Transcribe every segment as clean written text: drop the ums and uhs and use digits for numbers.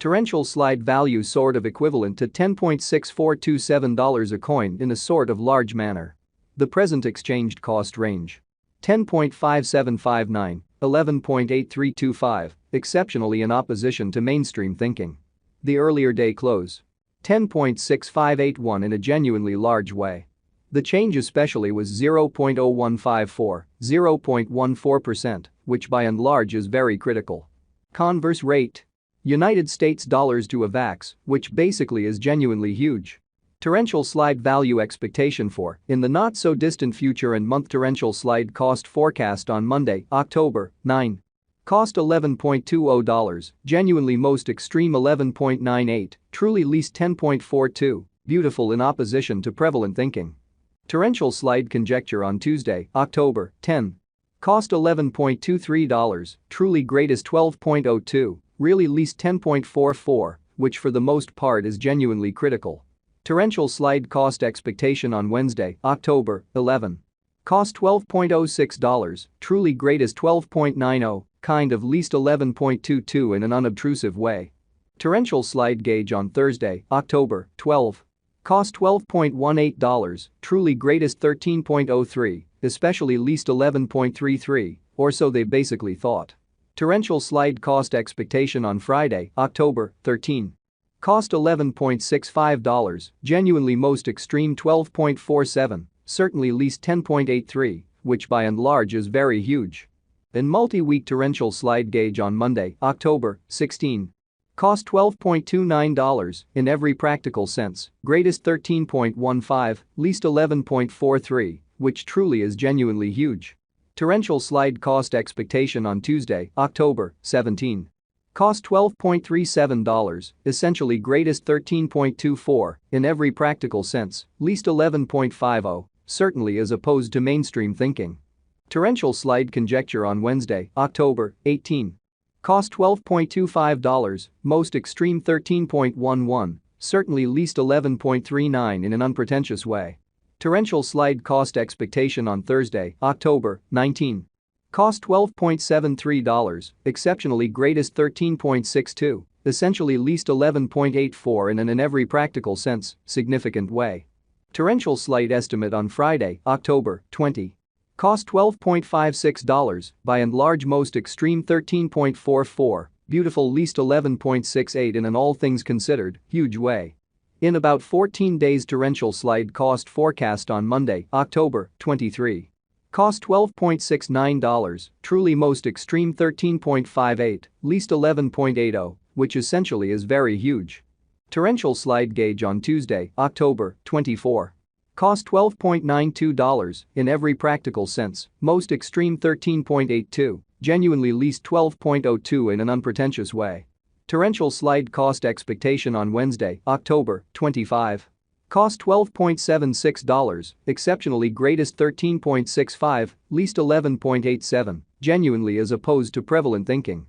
Torrential slide value sort of equivalent to $10.6427 a coin in a sort of large manner. The present exchanged cost range. 10.5759, 11.8325, exceptionally in opposition to mainstream thinking. The earlier day close. 10.6581 in a genuinely large way. The change especially was 0.0154, 0.14%, which by and large is very critical. Converse rate. United States dollars to Avax, which basically is genuinely huge. Torrential slide value expectation for, in the not-so-distant future and month torrential slide cost forecast on Monday, October 9. Cost $11.20, genuinely most extreme 11.98, truly least 10.42, beautiful in opposition to prevalent thinking. Torrential slide conjecture on Tuesday, October 10. Cost $11.23, truly greatest 12.02, really least 10.44, which for the most part is genuinely critical. Torrential slide cost expectation on Wednesday, October 11. Cost $12.06, truly greatest 12.90, kind of least 11.22 in an unobtrusive way. Torrential slide gauge on Thursday, October 12. Cost $12.18, truly greatest 13.03, especially least 11.33, or so they basically thought. Torrential slide cost expectation on Friday, October 13. Cost $11.65, genuinely most extreme 12.47, certainly least 10.83, which by and large is very huge. In multi-week torrential slide gauge on Monday, October 16. Cost $12.29, in every practical sense, greatest 13.15, least 11.43, which truly is genuinely huge. Torrential slide cost expectation on Tuesday, October 17. Cost $12.37, essentially greatest 13.24, in every practical sense, least 11.50, certainly as opposed to mainstream thinking. Torrential slide conjecture on Wednesday, October 18. Cost $12.25, most extreme 13.11, certainly least 11.39 in an unpretentious way. Torrential slide cost expectation on Thursday, October 19. Cost $12.73, exceptionally greatest 13.62, essentially least 11.84 in an every practical sense, significant way. Torrential slide estimate on Friday, October 20. Cost $12.56, by and large most extreme 13.44, beautiful least 11.68 in an all things considered, huge way. In about 14 days torrential slide cost forecast on Monday, October 23. Cost $12.69, truly most extreme 13.58, least 11.80, which essentially is very huge. Torrential slide gauge on Tuesday, October 24. Cost $12.92, in every practical sense, most extreme 13.82, genuinely least 12.02 in an unpretentious way. Torrential slide cost expectation on Wednesday, October 25. Cost $12.76, exceptionally greatest 13.65, least 11.87, genuinely as opposed to prevalent thinking.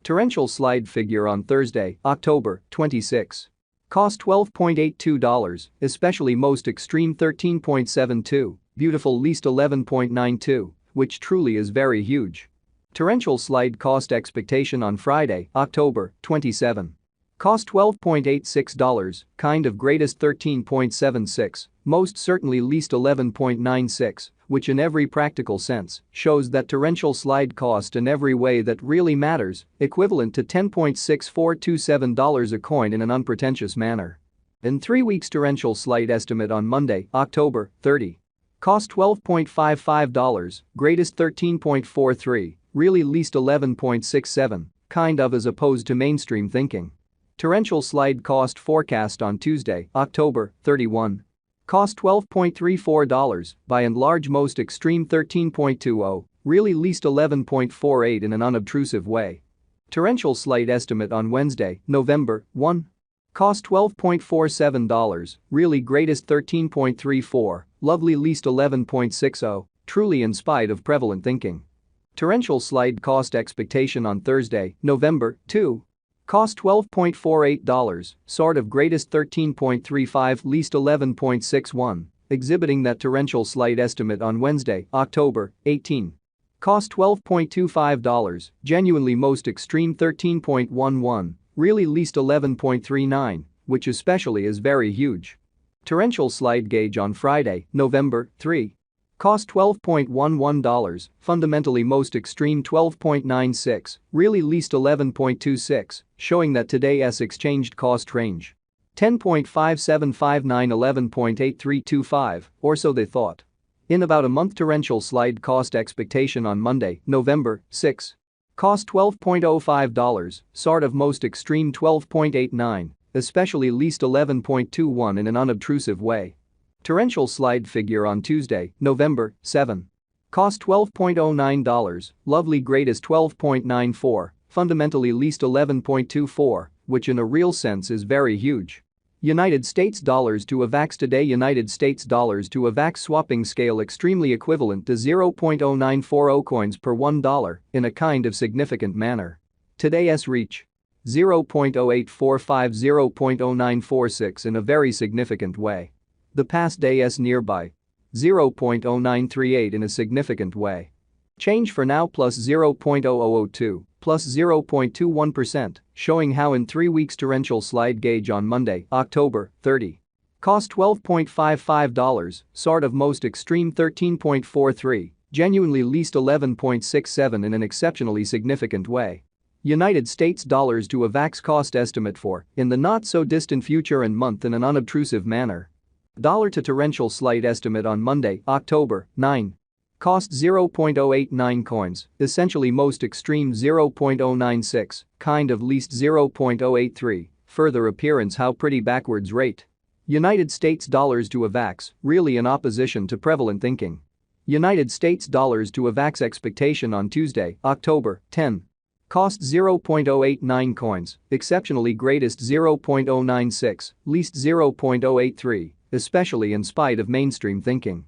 Torrential slide figure on Thursday, October 26. Cost $12.82, especially most extreme 13.72, beautiful least 11.92, which truly is very huge. Torrential slide cost expectation on Friday, October 27. Cost $12.86, kind of greatest 13.76, most certainly least 11.96, which in every practical sense shows that torrential slide cost in every way that really matters, equivalent to $10.6427 a coin in an unpretentious manner. In 3 weeks torrential slide estimate on Monday, October 30. Cost $12.55, greatest 13.43, really least 11.67, kind of as opposed to mainstream thinking. Torrential slide cost forecast on Tuesday, October 31. Cost $12.34, by and large most extreme 13.20, really least 11.48 in an unobtrusive way. Torrential slide estimate on Wednesday, November 1. Cost $12.47, really greatest 13.34, lovely least 11.60, truly in spite of prevalent thinking. Torrential slide cost expectation on Thursday, November 2. Cost $12.48, sort of greatest 13.35, least 11.61, exhibiting that torrential slide estimate on Wednesday, October 18. Cost $12.25, genuinely most extreme 13.11, Really least 11.39, which especially is very huge. Torrential slide gauge on Friday, November 3. Cost $12.11, fundamentally most extreme 12.96, really least 11.26, showing that today's exchanged cost range. 10.5759 11.8325, or so they thought. In about a month torrential slide cost expectation on Monday, November 6. Cost $12.05, sort of most extreme 12.89, especially least 11.21 in an unobtrusive way. Torrential slide figure on Tuesday, November 7. Cost $12.09, lovely greatest 12.94, fundamentally least 11.24, which in a real sense is very huge. United States dollars to Avax today. United States dollars to Avax swapping scale extremely equivalent to 0.0940 coins per $1 in a kind of significant manner. Today's reach 0.0845 0.0946 in a very significant way. The past day's nearby 0.0938 in a significant way. Change for now plus 0.0002, plus 0.21%, showing how in 3 weeks torrential slide gauge on Monday, October 30. Cost $12.55, sort of most extreme 13.43, genuinely least 11.67 in an exceptionally significant way. United States dollars to Avax cost estimate for, in the not-so-distant future and month in an unobtrusive manner. Dollar to torrential slide estimate on Monday, October 9. Cost 0.089 coins, essentially most extreme 0.096, kind of least 0.083, further appearance how pretty backwards rate. United States dollars to Avax, really in opposition to prevalent thinking. United States dollars to Avax expectation on Tuesday, October 10. Cost 0.089 coins, exceptionally greatest 0.096, least 0.083, especially in spite of mainstream thinking.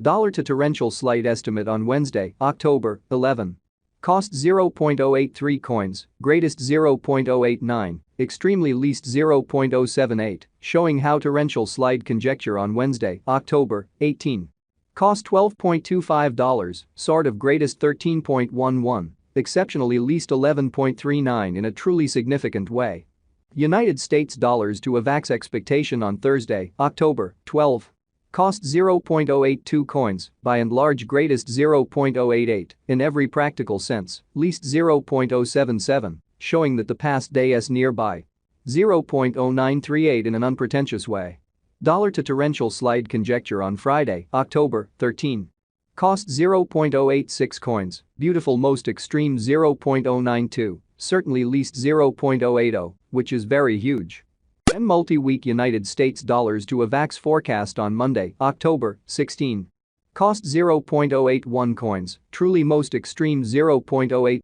Dollar to torrential slide estimate on Wednesday, October 11. Cost 0.083 coins, greatest 0.089, extremely least 0.078, showing how torrential slide conjecture on Wednesday, October 18. Cost $12.25, sort of greatest 13.11, exceptionally least 11.39 in a truly significant way. United States dollars to Avax expectation on Thursday, October 12. Cost 0.082 coins, by and large greatest 0.088, in every practical sense, least 0.077, showing that the past day's nearby 0.0938 in an unpretentious way. Dollar to torrential slide conjecture on Friday, October 13. Cost 0.086 coins, beautiful most extreme 0.092, certainly least 0.080, which is very huge. And multi-week United States dollars to Avax forecast on Monday, October 16. Cost 0.081 coins, truly most extreme 0.08